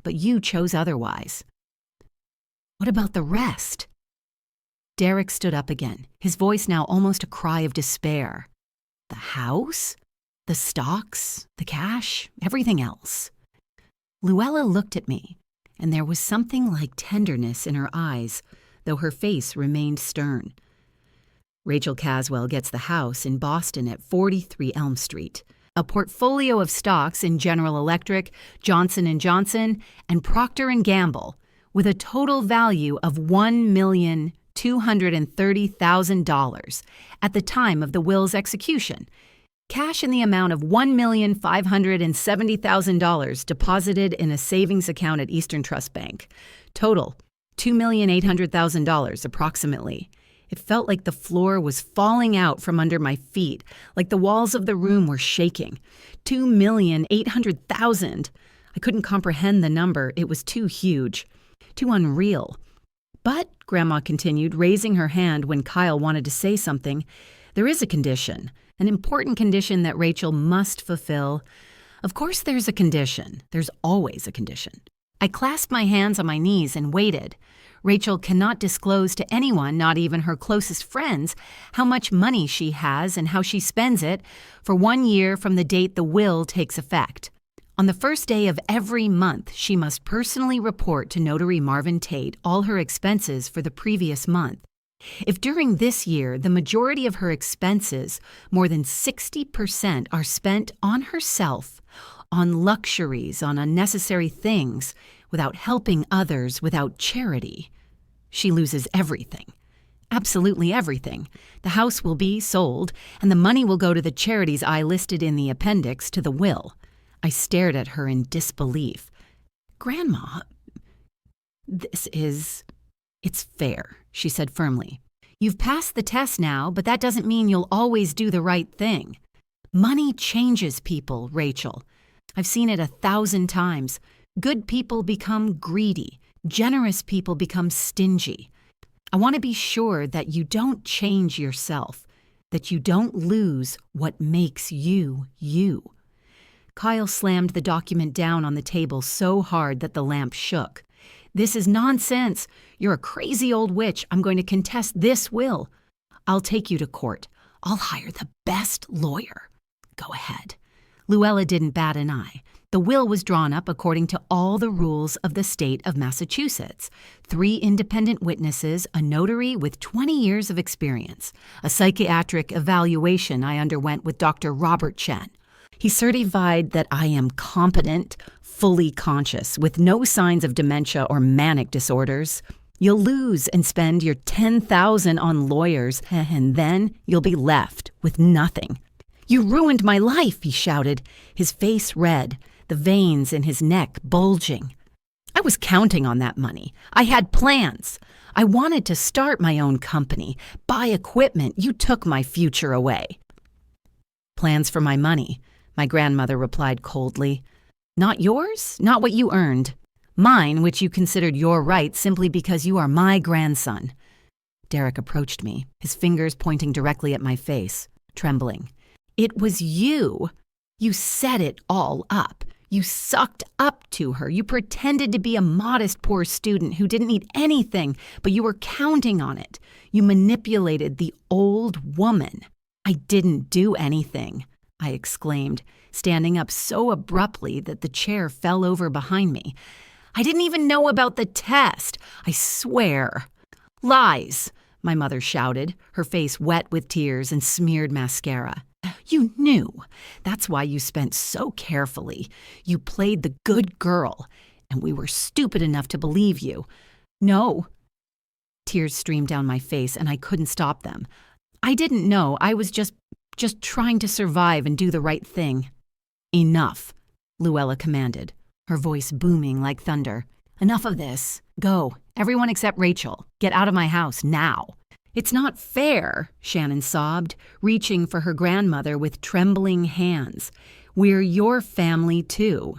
A: But you chose otherwise. What about the rest? Derek stood up again, his voice now almost a cry of despair. The house? The stocks? The cash? Everything else. Luella looked at me, and there was something like tenderness in her eyes, though her face remained stern. Rachel Caswell gets the house in Boston at 43 Elm Street, a portfolio of stocks in General Electric, Johnson & Johnson, and Procter & Gamble, with a total value of $1,230,000 at the time of the will's execution. Cash in the amount of $1,570,000 deposited in a savings account at Eastern Trust Bank. Total, $2,800,000 approximately. It felt like the floor was falling out from under my feet, like the walls of the room were shaking. $2,800,000. I couldn't comprehend the number. It was too huge, too unreal. But, Grandma continued, raising her hand when Kyle wanted to say something, there is a condition, an important condition that Rachel must fulfill. Of course there's a condition. There's always a condition. I clasped my hands on my knees and waited. Rachel cannot disclose to anyone, not even her closest friends, how much money she has and how she spends it for 1 year from the date the will takes effect. On the first day of every month, she must personally report to Notary Marvin Tate all her expenses for the previous month. If during this year the majority of her expenses, more than 60%, are spent on herself, on luxuries, on unnecessary things, without helping others, without charity, she loses everything. Absolutely everything. The house will be sold, and the money will go to the charities I listed in the appendix to the will. I stared at her in disbelief. Grandma, it's fair, she said firmly. You've passed the test now, but that doesn't mean you'll always do the right thing. Money changes people, Rachel. I've seen it 1,000 times. Good people become greedy. Generous people become stingy. I want to be sure that you don't change yourself, that you don't lose what makes you, you. Kyle slammed the document down on the table so hard that the lamp shook. This is nonsense. You're a crazy old witch. I'm going to contest this will. I'll take you to court. I'll hire the best lawyer. Go ahead. Luella didn't bat an eye. The will was drawn up according to all the rules of the state of Massachusetts. 3 independent witnesses, a notary with 20 years of experience, a psychiatric evaluation I underwent with Dr. Robert Chen. He certified that I am competent, fully conscious, with no signs of dementia or manic disorders. You'll lose and spend your $10,000 on lawyers, and then you'll be left with nothing. You ruined my life, he shouted, his face red, the veins in his neck bulging. I was counting on that money. I had plans. I wanted to start my own company, buy equipment. You took my future away. Plans for my money. my grandmother replied coldly. Not yours, not what you earned. Mine, which you considered your right simply because you are my grandson. Derek approached me, his fingers pointing directly at my face, trembling. It was you. You set it all up. You sucked up to her. You pretended to be a modest poor student who didn't need anything, but you were counting on it. You manipulated the old woman. I didn't do anything, I exclaimed, standing up so abruptly that the chair fell over behind me. I didn't even know about the test. I swear. Lies, my mother shouted, her face wet with tears and smeared mascara. You knew. That's why you spent so carefully. You played the good girl, and we were stupid enough to believe you. No. Tears streamed down my face, and I couldn't stop them. I didn't know. I was just trying to survive and do the right thing. Enough, Luella commanded, her voice booming like thunder. Enough of this. Go. Everyone except Rachel. Get out of my house now. It's not fair, Shannon sobbed, reaching for her grandmother with trembling hands. We're your family, too.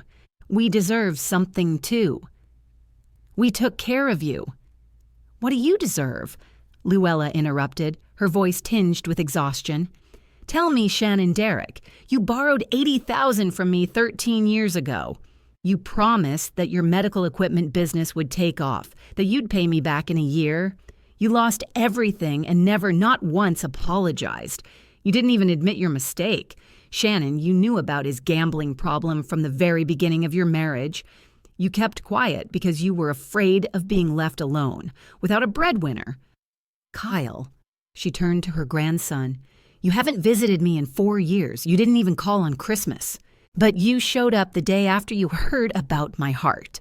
A: We deserve something, too. We took care of you. What do you deserve? Luella interrupted, her voice tinged with exhaustion. Tell me, Shannon Derrick, you borrowed $80,000 from me 13 years ago. You promised that your medical equipment business would take off, that you'd pay me back in a year. You lost everything and never, not once, apologized. You didn't even admit your mistake. Shannon, you knew about his gambling problem from the very beginning of your marriage. You kept quiet because you were afraid of being left alone, without a breadwinner. Kyle, she turned to her grandson, you haven't visited me in 4 years. You didn't even call on Christmas. But you showed up the day after you heard about my heart.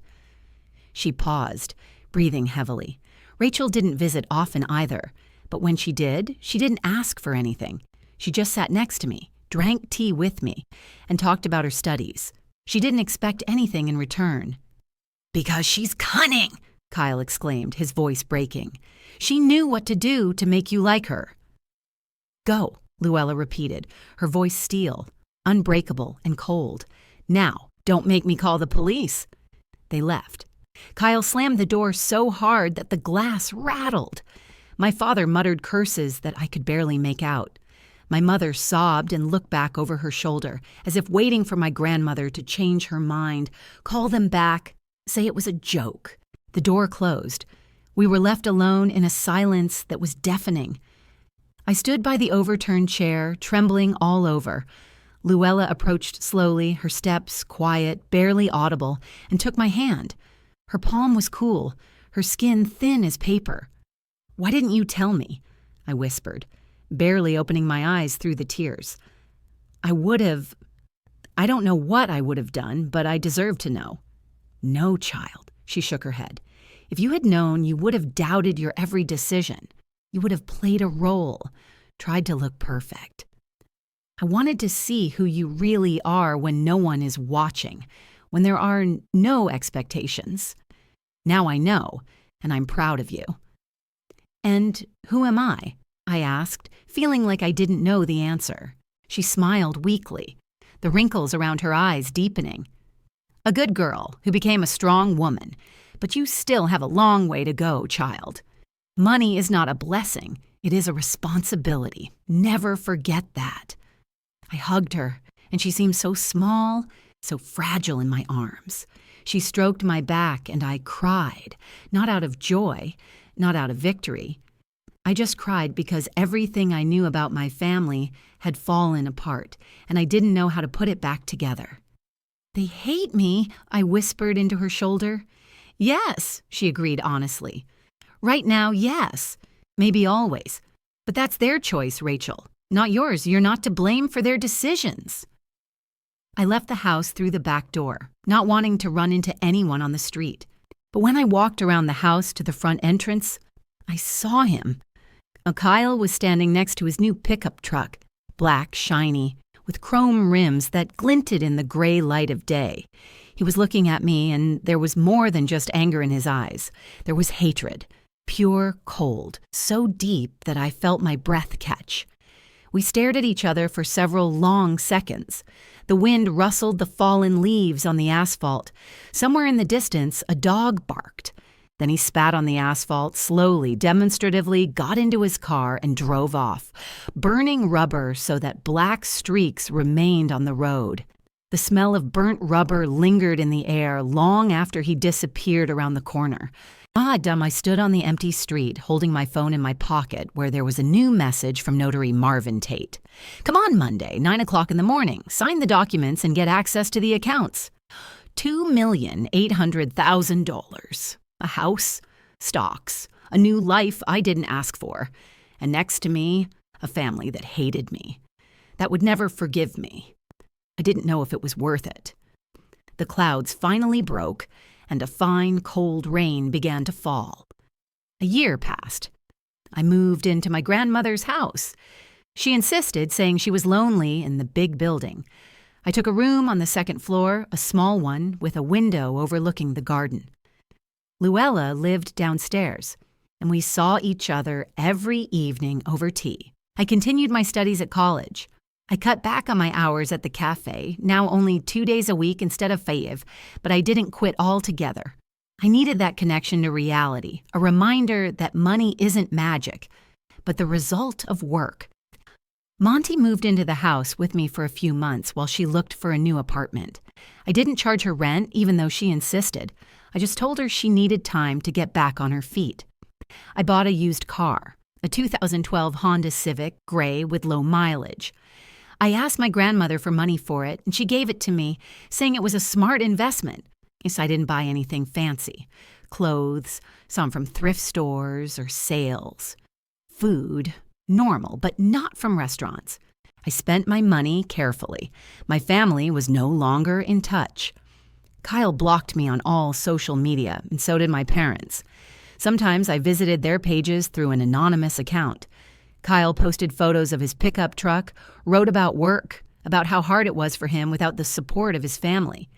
A: She paused, breathing heavily. Rachel didn't visit often either, but when she did, she didn't ask for anything. She just sat next to me, drank tea with me, and talked about her studies. She didn't expect anything in return. Because she's cunning, Kyle exclaimed, his voice breaking. She knew what to do to make you like her. Go, Luella repeated, her voice steel, unbreakable and cold. Now, don't make me call the police. They left. Kyle slammed the door so hard that the glass rattled. My father muttered curses that I could barely make out. My mother sobbed and looked back over her shoulder, as if waiting for my grandmother to change her mind, call them back, say it was a joke. The door closed. We were left alone in a silence that was deafening. I stood by the overturned chair, trembling all over. Luella approached slowly, her steps quiet, barely audible, and took my hand. Her palm was cool, her skin thin as paper. Why didn't you tell me? I whispered, barely opening my eyes through the tears. I don't know what I would have done, but I deserve to know. No, child, she shook her head. If you had known, you would have doubted your every decision. You would have played a role, tried to look perfect. I wanted to see who you really are when no one is watching, when there are no expectations. Now I know, and I'm proud of you. And who am I? I asked, feeling like I didn't know the answer. She smiled weakly, the wrinkles around her eyes deepening. A good girl who became a strong woman, but you still have a long way to go, child. Money is not a blessing, it is a responsibility. Never forget that. I hugged her, and she seemed so small, so fragile in my arms. She stroked my back, and I cried, not out of joy, not out of victory. I just cried because everything I knew about my family had fallen apart, and I didn't know how to put it back together. They hate me, I whispered into her shoulder. Yes, she agreed honestly. Right now, yes. Maybe always. But that's their choice, Rachel. Not yours. You're not to blame for their decisions. I left the house through the back door, not wanting to run into anyone on the street. But when I walked around the house to the front entrance, I saw him. Kyle was standing next to his new pickup truck, black, shiny, with chrome rims that glinted in the gray light of day. He was looking at me, and there was more than just anger in his eyes. There was hatred, pure cold, so deep that I felt my breath catch. We stared at each other for several long seconds. The wind rustled the fallen leaves on the asphalt. Somewhere in the distance, a dog barked. Then he spat on the asphalt, slowly, demonstratively, got into his car and drove off, burning rubber so that black streaks remained on the road. The smell of burnt rubber lingered in the air long after he disappeared around the corner. I stood on the empty street, holding my phone in my pocket, where there was a new message from notary Marvin Tate. "Come on Monday, 9 o'clock in the morning. Sign the documents and get access to the accounts." $2,800,000. A house, stocks, a new life I didn't ask for, and next to me, a family that hated me, that would never forgive me. I didn't know if it was worth it. The clouds finally broke, and a fine, cold rain began to fall. A year passed. I moved into my grandmother's house. She insisted, saying she was lonely in the big building. I took a room on the second floor, a small one with a window overlooking the garden. Luella lived downstairs, and we saw each other every evening over tea. I continued my studies at college. I cut back on my hours at the cafe, now only 2 days a week instead of 5, but I didn't quit altogether. I needed that connection to reality, a reminder that money isn't magic, but the result of work. Monty moved into the house with me for a few months while she looked for a new apartment. I didn't charge her rent, even though she insisted. I just told her she needed time to get back on her feet. I bought a used car, a 2012 Honda Civic, gray with low mileage. I asked my grandmother for money for it, and she gave it to me, saying it was a smart investment. Yes, I didn't buy anything fancy. Clothes, some from thrift stores or sales. Food, normal, but not from restaurants. I spent my money carefully. My family was no longer in touch. Kyle blocked me on all social media, and so did my parents. Sometimes I visited their pages through an anonymous account. Kyle posted photos of his pickup truck, wrote about work, about how hard it was for him without the support of his family.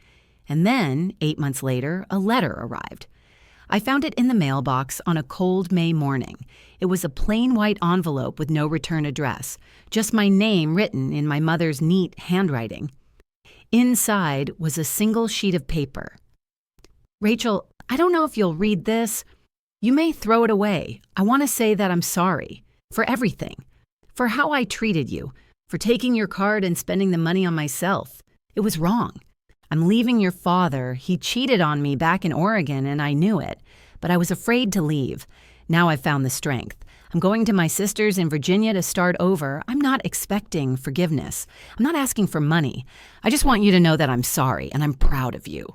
A: And then, 8 months later, a letter arrived. I found it in the mailbox on a cold May morning. It was a plain white envelope with no return address, just my name written in my mother's neat handwriting. Inside was a single sheet of paper. "Rachel, I don't know if you'll read this. You may throw it away. I want to say that I'm sorry. For everything. For how I treated you. For taking your card and spending the money on myself. It was wrong. I'm leaving your father. He cheated on me back in Oregon and I knew it. But I was afraid to leave. Now I've found the strength. I'm going to my sister's in Virginia to start over. I'm not expecting forgiveness. I'm not asking for money. I just want you to know that I'm sorry and I'm proud of you.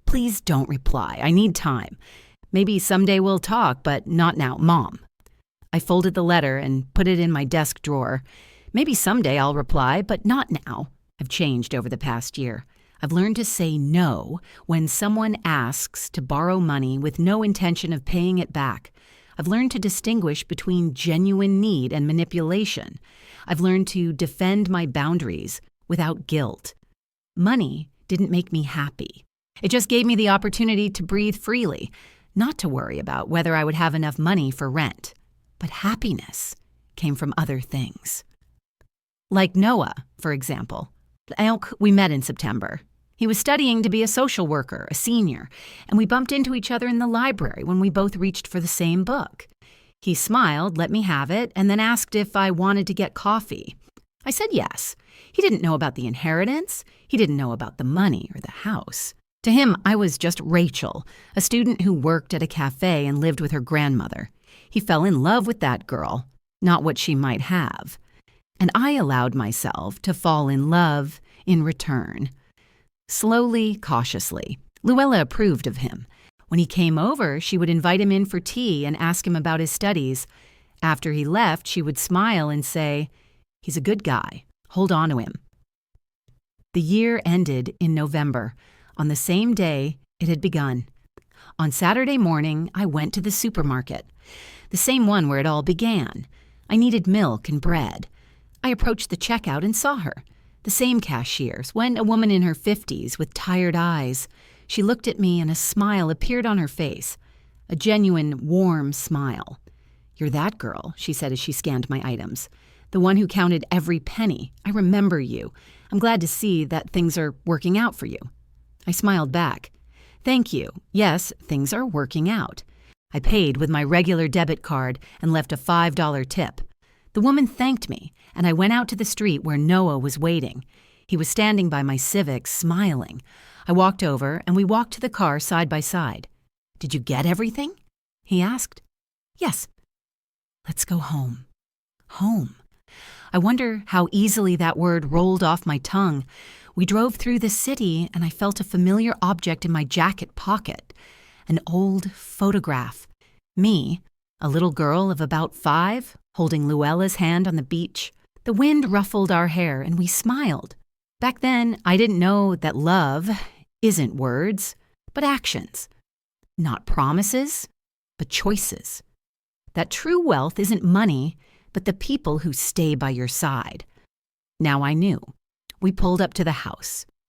A: Please don't reply. I need time. Maybe someday we'll talk, but not now, Mom." I folded the letter and put it in my desk drawer. Maybe someday I'll reply, but not now. I've changed over the past year. I've learned to say no when someone asks to borrow money with no intention of paying it back. I've learned to distinguish between genuine need and manipulation. I've learned to defend my boundaries without guilt. Money didn't make me happy. It just gave me the opportunity to breathe freely, not to worry about whether I would have enough money for rent. But happiness came from other things. Like Noah, for example. We met in September. He was studying to be a social worker, a senior, and we bumped into each other in the library when we both reached for the same book. He smiled, let me have it, and then asked if I wanted to get coffee. I said yes. He didn't know about the inheritance. He didn't know about the money or the house. To him, I was just Rachel, a student who worked at a cafe and lived with her grandmother. He fell in love with that girl, not what she might have. And I allowed myself to fall in love in return. Slowly, cautiously, Luella approved of him. When he came over, she would invite him in for tea and ask him about his studies. After he left, she would smile and say, "He's a good guy. Hold on to him." The year ended in November. On the same day it had begun. On Saturday morning, I went to the supermarket, the same one where it all began. I needed milk and bread. I approached the checkout and saw her, the same cashiers, when a woman in her 50s with tired eyes. She looked at me and a smile appeared on her face, a genuine, warm smile. "You're that girl," she said as she scanned my items. The one who counted every penny. I remember you. I'm glad to see that things are working out for you." I smiled back. "Thank you. Yes, things are working out." I paid with my regular debit card and left a $5 tip. The woman thanked me, and I went out to the street where Noah was waiting. He was standing by my Civic, smiling. I walked over, and we walked to the car side by side. "Did you get everything?" he asked. "Yes." "Let's go home." Home. I wonder how easily that word rolled off my tongue. We drove through the city, and I felt a familiar object in my jacket pocket. An old photograph. Me, a little girl of about 5, holding Luella's hand on the beach. The wind ruffled our hair, and we smiled. Back then, I didn't know that love isn't words, but actions. Not promises, but choices. That true wealth isn't money, but the people who stay by your side. Now I knew. We pulled up to the house.